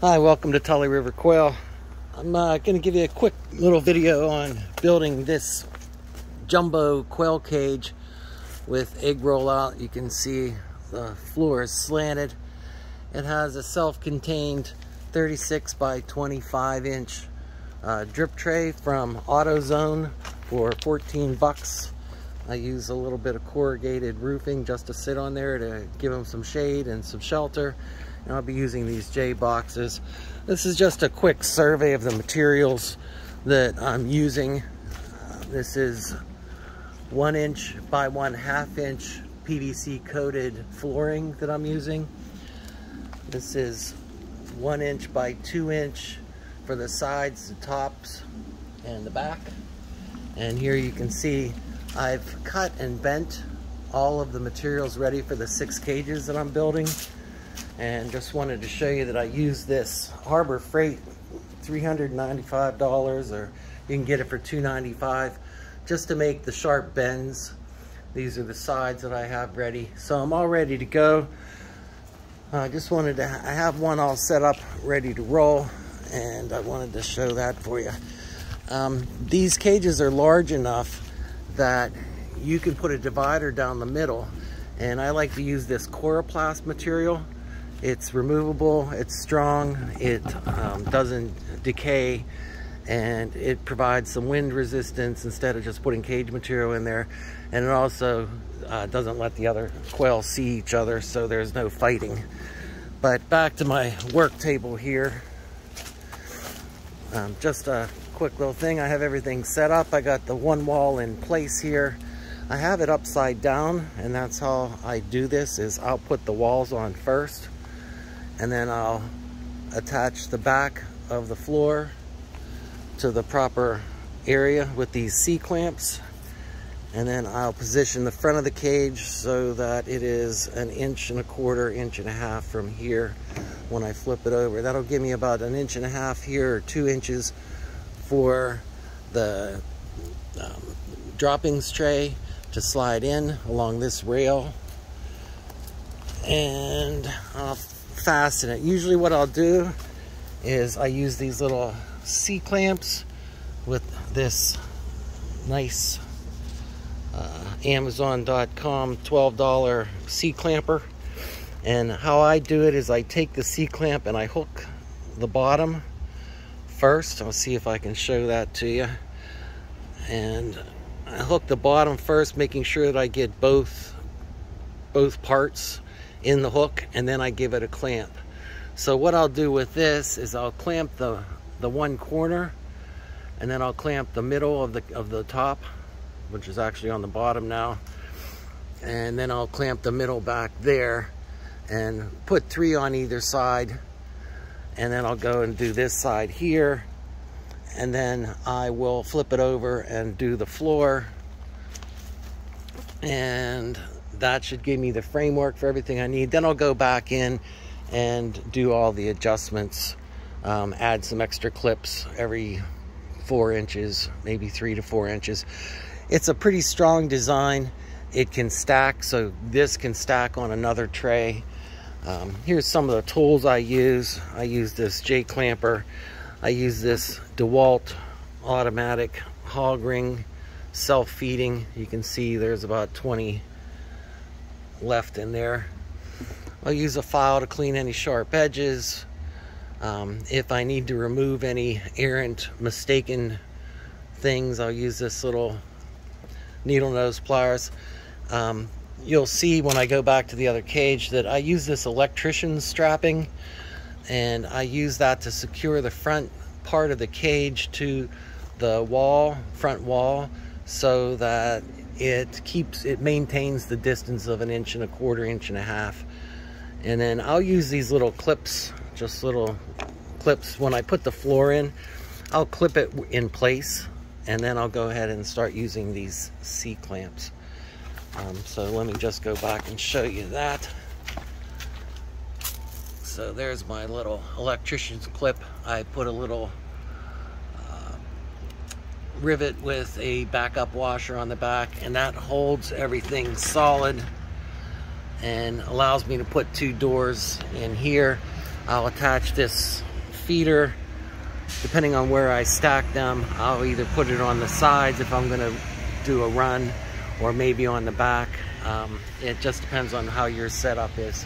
Hi, welcome to Tully River Quail. I'm going to give you a quick little video on building this jumbo quail cage with egg rollout. You can see the floor is slanted. It has a self-contained 36 by 25 inch drip tray from AutoZone for 14 bucks. I use a little bit of corrugated roofing just to sit on there to give them some shade and some shelter. And I'll be using these J boxes. This is just a quick survey of the materials that I'm using. This is 1 inch by 1/2 inch PVC coated flooring that I'm using. This is 1 inch by 2 inch for the sides, the tops, and the back. And here you can see I've cut and bent all of the materials ready for the 6 cages that I'm building. And just wanted to show you that I use this Harbor Freight, $395, or you can get it for $295, just to make the sharp bends. These are the sides that I have ready. So I'm all ready to go. I have one all set up, ready to roll, and I wanted to show that for you. These cages are large enough that you can put a divider down the middle, and I like to use this Coroplast material. It's removable, it's strong, it doesn't decay, and it provides some wind resistance instead of just putting cage material in there. And it also doesn't let the other quails see each other, so there's no fighting. But back to my work table here. Just a quick little thing. I have everything set up. I got the one wall in place here. I have it upside down, and that's how I do this, is I'll put the walls on first, and then I'll attach the back of the floor to the proper area with these C-clamps. And then I'll position the front of the cage so that it is 1 1/4 inches, 1.5 inches from here when I flip it over. That'll give me about 1.5 inches here, or 2 inches for the droppings tray to slide in along this rail. And I'll fasten it. Usually what I'll do is I use these little C-clamps with this nice Amazon.com $12 C-clamper. And how I do it is I take the C-clamp and I hook the bottom first. I'll see if I can show that to you. And I hook the bottom first, making sure that I get both parts in the hook, and then I give it a clamp. So what I'll do with this is I'll clamp the one corner, and then I'll clamp the middle of the top, which is actually on the bottom now, and then I'll clamp the middle back there and put 3 on either side. And then I'll go and do this side here, and then I will flip it over and do the floor, and that should give me the framework for everything I need. Then I'll go back in and do all the adjustments, add some extra clips every 4 inches, maybe 3 to 4 inches. It's a pretty strong design. It can stack, so this can stack on another tray. Here's some of the tools I use. I use this J-clamper. I use this DeWalt automatic hog ring, self-feeding. You can see there's about 20 left in there. I'll use a file to clean any sharp edges. If I need to remove any errant, mistaken things, I'll use this little needle nose pliers. You'll see when I go back to the other cage that I use this electrician strapping, and I use that to secure the front part of the cage to the wall, front wall, so that it maintains the distance of 1 1/4 inches, 1.5 inches. And then I'll use these little clips, just little clips. When I put the floor in, I'll clip it in place, and then I'll go ahead and start using these C-clamps. So let me just go back and show you that. So there's my little electrician's clip. I put a little rivet with a backup washer on the back, and that holds everything solid and allows me to put 2 doors in here. I'll attach this feeder, depending on where I stack them, I'll either put it on the sides if I'm gonna do a run, or maybe on the back. It just depends on how your setup is.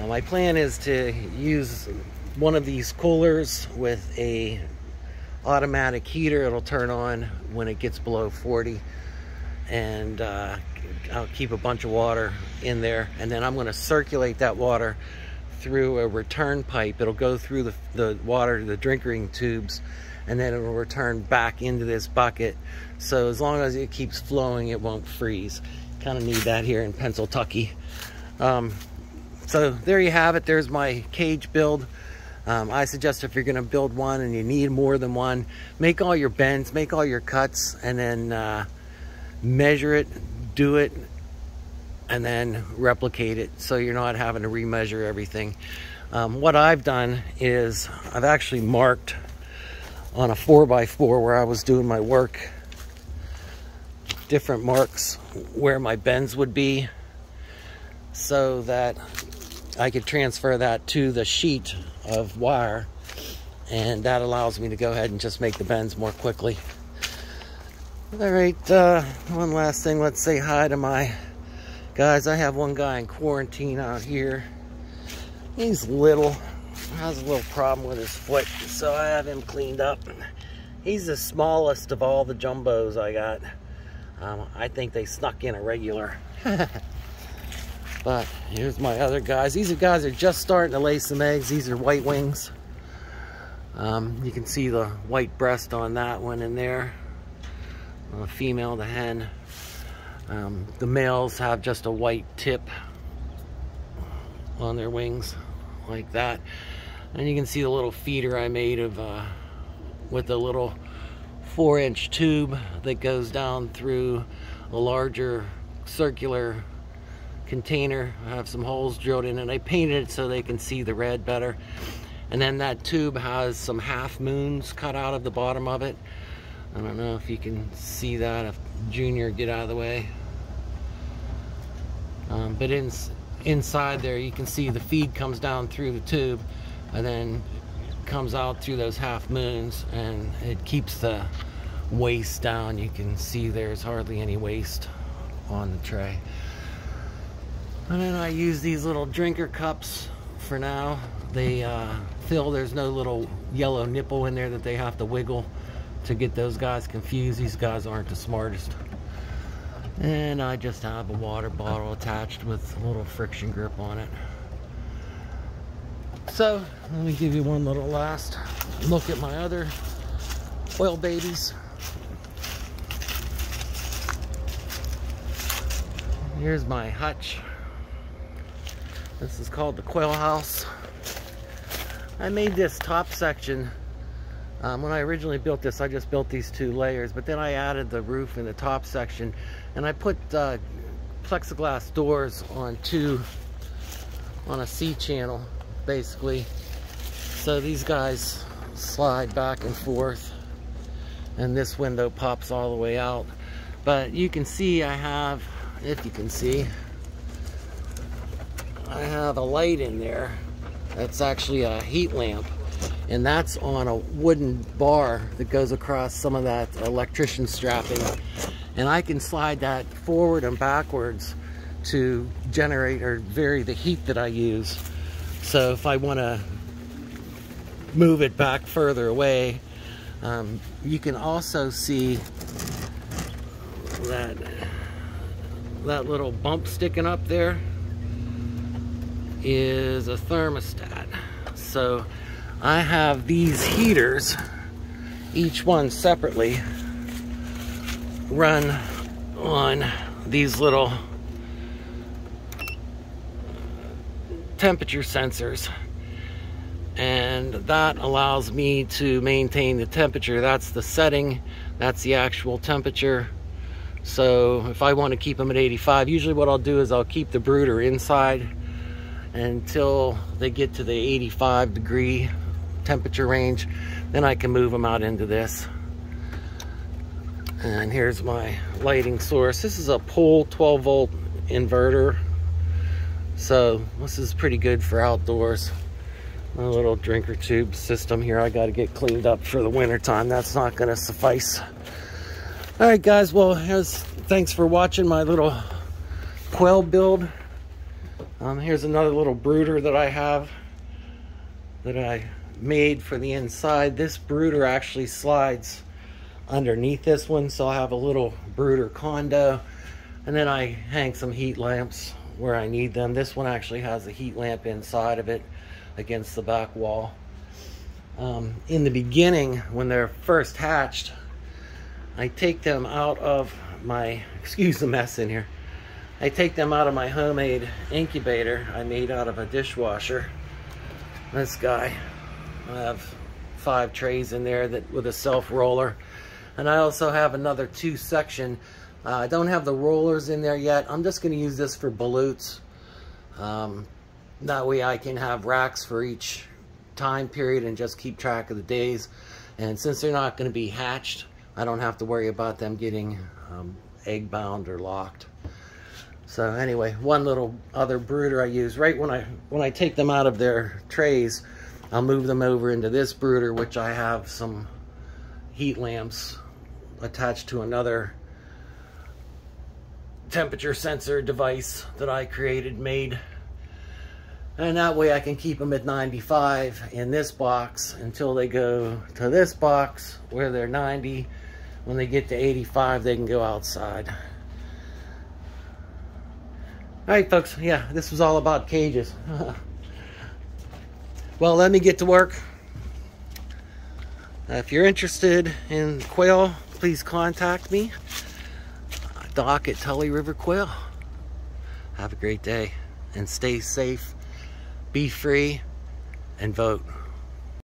My plan is to use one of these coolers with a automatic heater. It'll turn on when it gets below 40, and I'll keep a bunch of water in there, and then I'm going to circulate that water through a return pipe. It'll go through the water, the drinking tubes, and then it will return back into this bucket. So as long as it keeps flowing, it won't freeze. Kind of need that here in Pennsylvania. So there you have it. There's my cage build. I suggest if you're going to build one and you need more than one, make all your bends, make all your cuts, and then measure it, do it, and then replicate it, so you're not having to remeasure everything. What I've done is I've actually marked on a 4x4 where I was doing my work, different marks where my bends would be, so that I could transfer that to the sheet of wire, and that allows me to go ahead and just make the bends more quickly. All right, one last thing. Let's say hi to my guys. I have one guy in quarantine out here. He's little, has a little problem with his foot, so I have him cleaned up. He's the smallest of all the jumbos I got. I think they snuck in a regular. But here's my other guys. These are guys that are just starting to lay some eggs. These are white wings. You can see the white breast on that one in there. The female, the hen. The males have just a white tip on their wings, like that. And you can see the little feeder I made of with a little 4-inch tube that goes down through a larger circular container. I have some holes drilled in it. I painted it so they can see the red better. And then that tube has some half moons cut out of the bottom of it. I don't know if you can see that. If Junior, get out of the way. But inside there you can see the feed comes down through the tube and then comes out through those half moons, and it keeps the waste down. You can see there's hardly any waste on the tray. And then I use these little drinker cups for now. They fill, there's no little yellow nipple in there that they have to wiggle to get those guys confused. These guys aren't the smartest. And I just have a water bottle attached with a little friction grip on it. So let me give you one little last look at my other quail babies. Here's my hutch. This is called the quail house. I made this top section. When I originally built this, I just built these 2 layers, but then I added the roof in the top section, and I put plexiglass doors on a C channel, basically. So these guys slide back and forth, and this window pops all the way out. But you can see I have, if you can see, I have a light in there. That's actually a heat lamp, and that's on a wooden bar that goes across some of that electrician strapping, and I can slide that forward and backwards to generate or vary the heat that I use. So if I want to move it back further away, you can also see that little bump sticking up there is a thermostat. So I have these heaters, each one separately, run on these little temperature sensors, and that allows me to maintain the temperature. That's the setting, that's the actual temperature. So if I want to keep them at 85, usually what I'll do is I'll keep the brooder inside until they get to the 85 degree temperature range. Then I can move them out into this. And here's my lighting source. This is a pole 12-volt inverter, so this is pretty good for outdoors. A little drinker tube system here I got to get cleaned up for the winter time. That's not going to suffice. All right, guys. Well, thanks for watching my little quail build. Here's another little brooder that I have that I made for the inside. This brooder actually slides underneath this one, so I'll have a little brooder condo, and then I hang some heat lamps where I need them. This one actually has a heat lamp inside of it against the back wall. In the beginning, when they're first hatched, I take them out of my, excuse the mess in here, I take them out of my homemade incubator I made out of a dishwasher. This guy, I have 5 trays in there with a self roller, and I also have another 2 section. I don't have the rollers in there yet. I'm just going to use this for ballots. That way I can have racks for each time period and just keep track of the days. And since they're not going to be hatched, I don't have to worry about them getting egg bound or locked. So anyway, one little other brooder I use right when I take them out of their trays, I'll move them over into this brooder, which I have some heat lamps attached to another temperature sensor device that I made. And that way I can keep them at 95 in this box until they go to this box where they're 90. When they get to 85, they can go outside. All right, folks. Yeah, this was all about cages. Well, let me get to work. If you're interested in quail, please contact me. Doc at Tully River Quail. Have a great day and stay safe. Be free and vote.